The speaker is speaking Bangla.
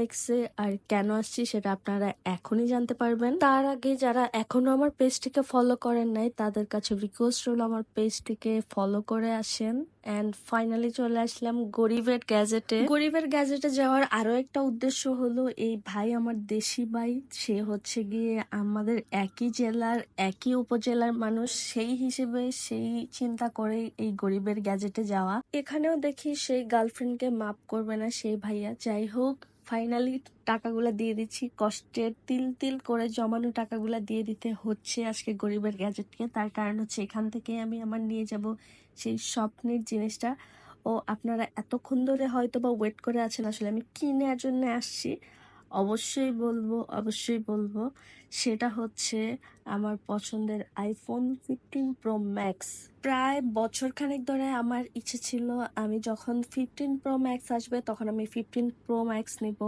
দেখছে আর কেন আসছি সেটা আপনারা এখনই জানতে পারবেন। তার আগে যারা এখনো আমার পেজটিকে ফলো করেন নাই তাদের কাছে রিকোয়েস্ট রইল আমার পেজটিকে ফলো করে আসেন। এন্ড ফাইনালি চলে আসলাম গরিবের গ্যাজেটে। গরিবের গ্যাজেটে যাওয়ার আরো একটা উদ্দেশ্য হলো এই ভাই আমার দেশি ভাই, সে হচ্ছে গিয়ে আমাদের একই জেলার একই উপজেলার মানুষ, সেই হিসেবে সেই চিন্তা করে এই গরিবের গ্যাজেটে যাওয়া। এখানেও দেখি সেই গার্লফ্রেন্ডকে মাফ করবে না সেই ভাইয়া। যাই হোক, ফাইনালি টাকাগুলা দিয়ে দিচ্ছি, কষ্টের তিল তিল করে জমানো টাকাগুলা দিয়ে দিতে হচ্ছে আজকে গরিবের গ্যাজেটকে। তার কারণ হচ্ছে এখান থেকে আমি আমার নিয়ে যাব সেই স্বপ্নের জিনিসটা। ও আপনারা এতক্ষণ ধরে হয়তো বা ওয়েট করে আছেন আসলে আমি কি নেওয়ার জন্য আসছি। অবশ্যই বলবো সেটা হচ্ছে আমার পছন্দের আইফোন 15 প্রো ম্যাক্স। প্রায় বছরখানেক ধরে আমার ইচ্ছে ছিল আমি যখন 15 প্রো ম্যাক্স আসবে তখন আমি 15 প্রো ম্যাক্স নিব।